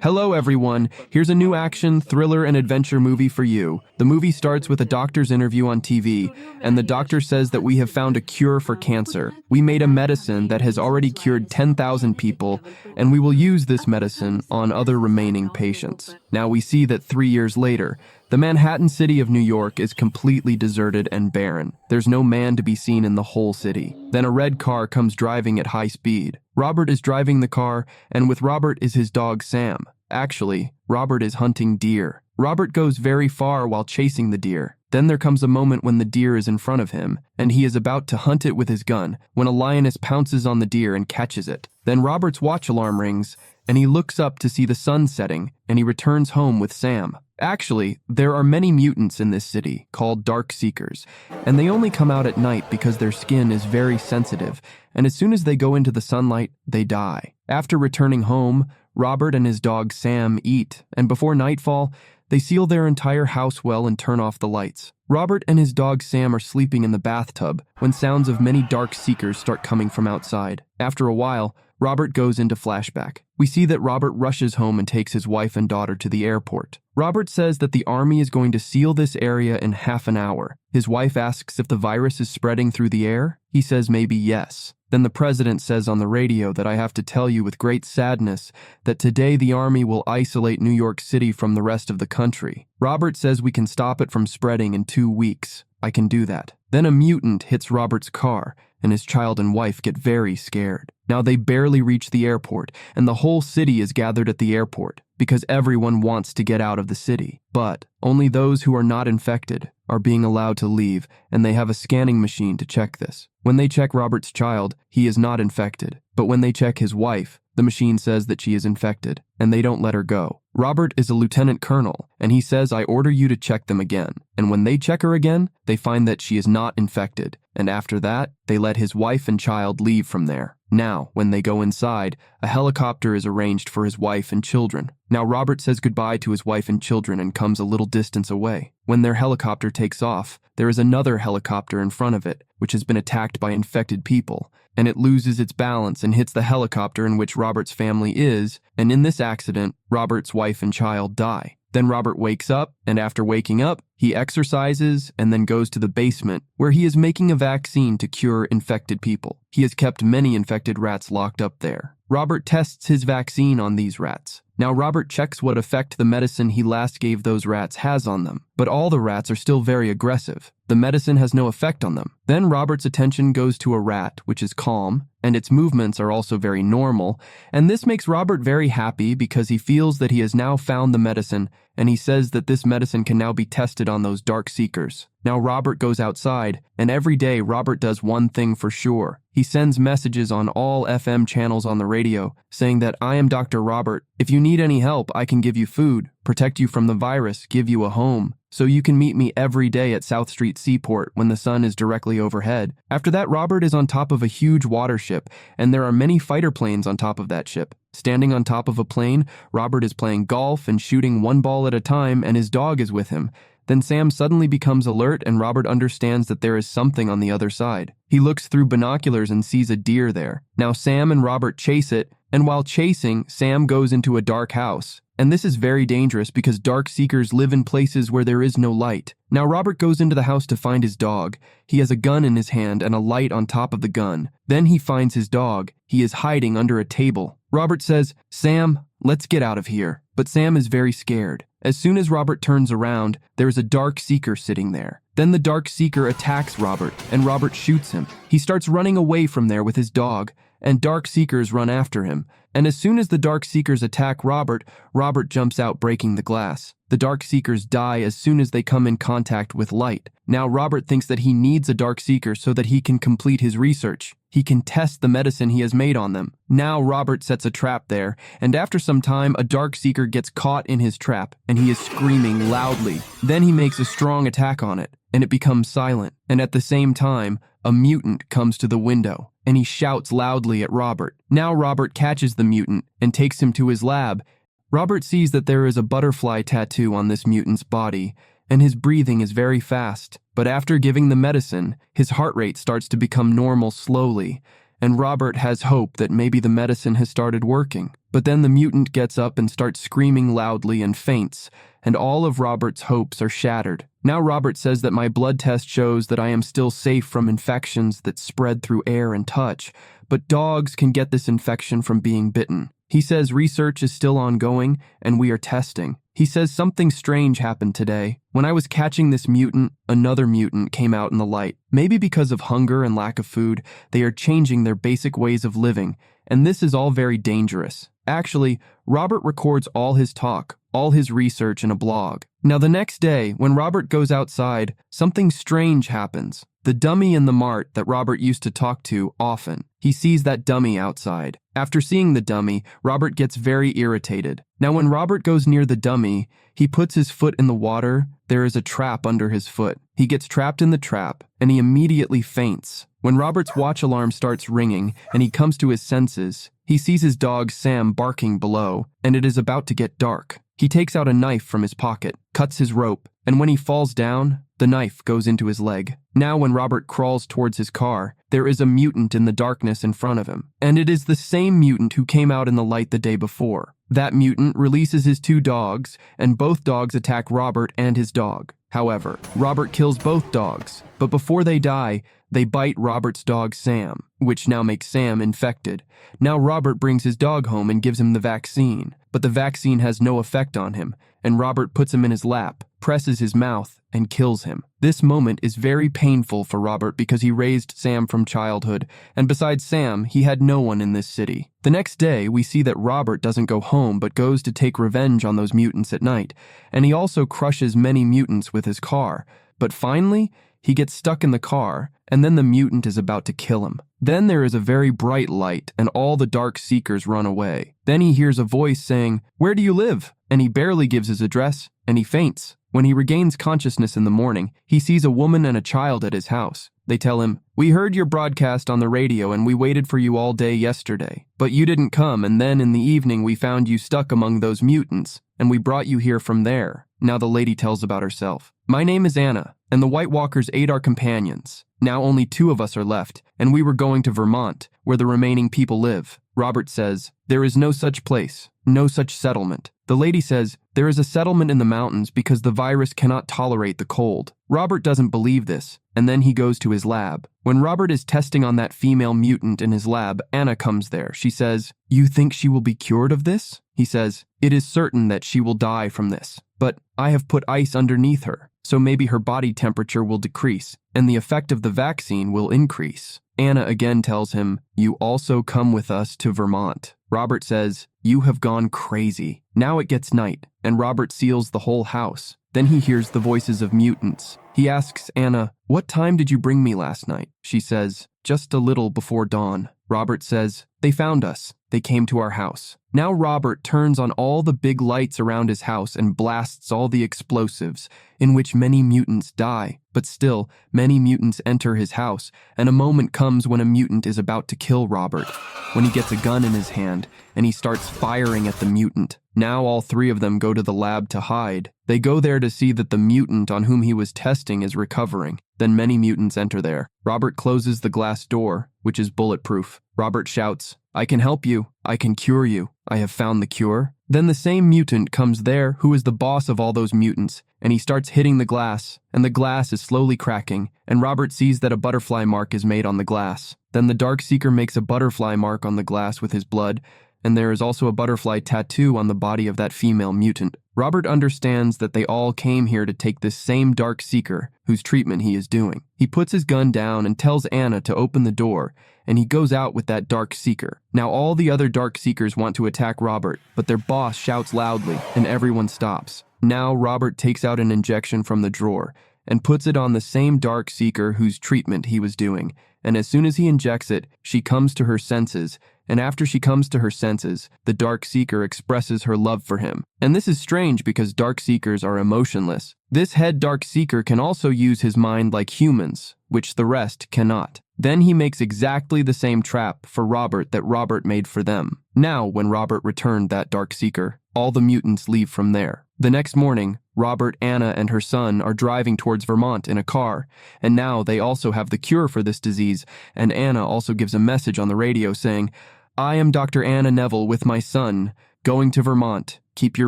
Hello everyone, here's a new action, thriller, and adventure movie for you. The movie starts with a doctor's interview on TV, and the doctor says that we have found a cure for cancer. We made a medicine that has already cured 10,000 people, and we will use this medicine on other remaining patients. Now we see that 3 years later, the Manhattan city of New York is completely deserted and barren. There's no man to be seen in the whole city. Then a red car comes driving at high speed. Robert is driving the car, and with Robert is his dog Sam. Actually, Robert is hunting deer. Robert goes very far while chasing the deer. Then there comes a moment when the deer is in front of him, and he is about to hunt it with his gun, when a lioness pounces on the deer and catches it. Then Robert's watch alarm rings, and he looks up to see the sun setting, and he returns home with Sam. Actually, there are many mutants in this city, called Dark Seekers, and they only come out at night because their skin is very sensitive, and as soon as they go into the sunlight, they die. After returning home, Robert and his dog Sam eat, and before nightfall, they seal their entire house well and turn off the lights. Robert and his dog Sam are sleeping in the bathtub when sounds of many Dark Seekers start coming from outside. After a while, Robert goes into flashback. We see that Robert rushes home and takes his wife and daughter to the airport. Robert says that the army is going to seal this area in half an hour. His wife asks if the virus is spreading through the air. He says maybe yes. Then the president says on the radio that I have to tell you with great sadness that today the army will isolate New York City from the rest of the country. Robert says we can stop it from spreading in 2 weeks. I can do that. Then a mutant hits Robert's car, and his child and wife get very scared. Now they barely reach the airport, and the whole city is gathered at the airport because everyone wants to get out of the city. But only those who are not infected are being allowed to leave, and they have a scanning machine to check this. When they check Robert's child, he is not infected. But when they check his wife, the machine says that she is infected, and they don't let her go. Robert is a lieutenant colonel, and he says, I order you to check them again. And when they check her again, they find that she is not infected. And after that, they let his wife and child leave from there. Now, when they go inside, a helicopter is arranged for his wife and children. Now Robert says goodbye to his wife and children and comes a little distance away. When their helicopter takes off, there is another helicopter in front of it, which has been attacked by infected people, and it loses its balance and hits the helicopter in which Robert's family is, and in this accident, Robert's wife and child die. Then Robert wakes up, and after waking up, he exercises and then goes to the basement where he is making a vaccine to cure infected people. He has kept many infected rats locked up there. Robert tests his vaccine on these rats. Now Robert checks what effect the medicine he last gave those rats has on them, but all the rats are still very aggressive. The medicine has no effect on them. Then Robert's attention goes to a rat, which is calm, and its movements are also very normal, and this makes Robert very happy because he feels that he has now found the medicine, and he says that this medicine can now be tested on those Dark Seekers. Now Robert goes outside, and every day Robert does one thing for sure. He sends messages on all FM channels on the radio saying that I am Dr. Robert. If you need any help, I can give you food, protect you from the virus, give you a home. So you can meet me every day at South Street Seaport when the sun is directly overhead. After that, Robert is on top of a huge water ship, and there are many fighter planes on top of that ship. Standing on top of a plane, Robert is playing golf and shooting one ball at a time, and his dog is with him. Then Sam suddenly becomes alert, and Robert understands that there is something on the other side. He looks through binoculars and sees a deer there. Now Sam and Robert chase it, and while chasing, Sam goes into a dark house. And this is very dangerous because Dark Seekers live in places where there is no light. Now Robert goes into the house to find his dog. He has a gun in his hand and a light on top of the gun. Then he finds his dog. He is hiding under a table. Robert says, Sam, let's get out of here. But Sam is very scared. As soon as Robert turns around, there is a Dark Seeker sitting there. Then the Dark Seeker attacks Robert, and Robert shoots him. He starts running away from there with his dog, and Dark Seekers run after him. And as soon as the Dark Seekers attack Robert, Robert jumps out breaking the glass. The Dark Seekers die as soon as they come in contact with light. Now Robert thinks that he needs a Dark Seeker so that he can complete his research. He can test the medicine he has made on them. Now Robert sets a trap there, and after some time, a Dark Seeker gets caught in his trap, and he is screaming loudly. Then he makes a strong attack on it, and it becomes silent. And at the same time, a mutant comes to the window, and he shouts loudly at Robert. Now Robert catches the mutant and takes him to his lab. Robert sees that there is a butterfly tattoo on this mutant's body, and his breathing is very fast. But after giving the medicine, his heart rate starts to become normal slowly, and Robert has hope that maybe the medicine has started working. But then the mutant gets up and starts screaming loudly and faints, and all of Robert's hopes are shattered. Now Robert says that my blood test shows that I am still safe from infections that spread through air and touch, but dogs can get this infection from being bitten. He says research is still ongoing, and we are testing. He says something strange happened today. When I was catching this mutant, another mutant came out in the light. Maybe because of hunger and lack of food, they are changing their basic ways of living, and this is all very dangerous. Actually, Robert records all his talk, all his research in a blog. Now the next day, when Robert goes outside, something strange happens. The dummy in the mart that Robert used to talk to often. He sees that dummy outside. After seeing the dummy, Robert gets very irritated. Now when Robert goes near the dummy, he puts his foot in the water. There is a trap under his foot. He gets trapped in the trap, and he immediately faints. When Robert's watch alarm starts ringing and he comes to his senses, he sees his dog Sam barking below, and it is about to get dark. He takes out a knife from his pocket, cuts his rope, and when he falls down, the knife goes into his leg. Now when Robert crawls towards his car, there is a mutant in the darkness in front of him, and it is the same mutant who came out in the light the day before. That mutant releases his two dogs, and both dogs attack Robert and his dog. However, Robert kills both dogs, but before they die, they bite Robert's dog Sam, which now makes Sam infected. Now Robert brings his dog home and gives him the vaccine, but the vaccine has no effect on him, and Robert puts him in his lap, presses his mouth, and kills him. This moment is very painful for Robert because he raised Sam from childhood, and besides Sam, he had no one in this city. The next day, we see that Robert doesn't go home but goes to take revenge on those mutants at night, and he also crushes many mutants with his car. But finally, he gets stuck in the car, and then the mutant is about to kill him. Then there is a very bright light, and all the dark seekers run away. Then he hears a voice saying, "Where do you live?" And he barely gives his address, and he faints. When he regains consciousness in the morning, he sees a woman and a child at his house. They tell him, "We heard your broadcast on the radio and we waited for you all day yesterday. But you didn't come, and then in the evening we found you stuck among those mutants, and we brought you here from there." Now the lady tells about herself. "My name is Anna, and the White Walkers ate our companions. Now only 2 of us are left, and we were going to Vermont, where the remaining people live." Robert says, "There is no such place, no such settlement." The lady says, "There is a settlement in the mountains because the virus cannot tolerate the cold." Robert doesn't believe this, and then he goes to his lab. When Robert is testing on that female mutant in his lab, Anna comes there. She says, "You think she will be cured of this?" He says, "It is certain that she will die from this, but I have put ice underneath her, so maybe her body temperature will decrease, and the effect of the vaccine will increase." Anna again tells him, "You also come with us to Vermont." Robert says, "You have gone crazy." Now it gets night, and Robert seals the whole house. Then he hears the voices of mutants. He asks Anna, "What time did you bring me last night?" She says, "Just a little before dawn." Robert says, "They found us. They came to our house." Now Robert turns on all the big lights around his house and blasts all the explosives, in which many mutants die. But still, many mutants enter his house, and a moment comes when a mutant is about to kill Robert, when he gets a gun in his hand, and he starts firing at the mutant. Now all 3 of them go to the lab to hide. They go there to see that the mutant on whom he was testing is recovering. Then many mutants enter there. Robert closes the glass door, which is bulletproof. Robert shouts, "I can help you. I can cure you. I have found the cure." Then the same mutant comes there who is the boss of all those mutants, and he starts hitting the glass, and the glass is slowly cracking, and Robert sees that a butterfly mark is made on the glass. Then the Dark Seeker makes a butterfly mark on the glass with his blood, and there is also a butterfly tattoo on the body of that female mutant. Robert understands that they all came here to take this same Dark Seeker, whose treatment he is doing. He puts his gun down and tells Anna to open the door, and he goes out with that Dark Seeker. Now all the other Dark Seekers want to attack Robert, but their boss shouts loudly, and everyone stops. Now Robert takes out an injection from the drawer, and puts it on the same Dark Seeker whose treatment he was doing, and as soon as he injects it, she comes to her senses, and after she comes to her senses, the Dark Seeker expresses her love for him. And this is strange because Dark Seekers are emotionless. This head Dark Seeker can also use his mind like humans, which the rest cannot. Then he makes exactly the same trap for Robert that Robert made for them. Now, when Robert returned that Dark Seeker, all the mutants leave from there. The next morning, Robert, Anna, and her son are driving towards Vermont in a car, and now they also have the cure for this disease, and Anna also gives a message on the radio saying, "I am Dr. Anna Neville with my son, going to Vermont. Keep your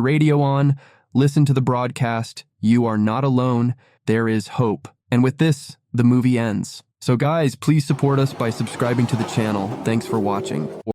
radio on, listen to the broadcast. You are not alone. There is hope." And with this, the movie ends. So guys, please support us by subscribing to the channel. Thanks for watching.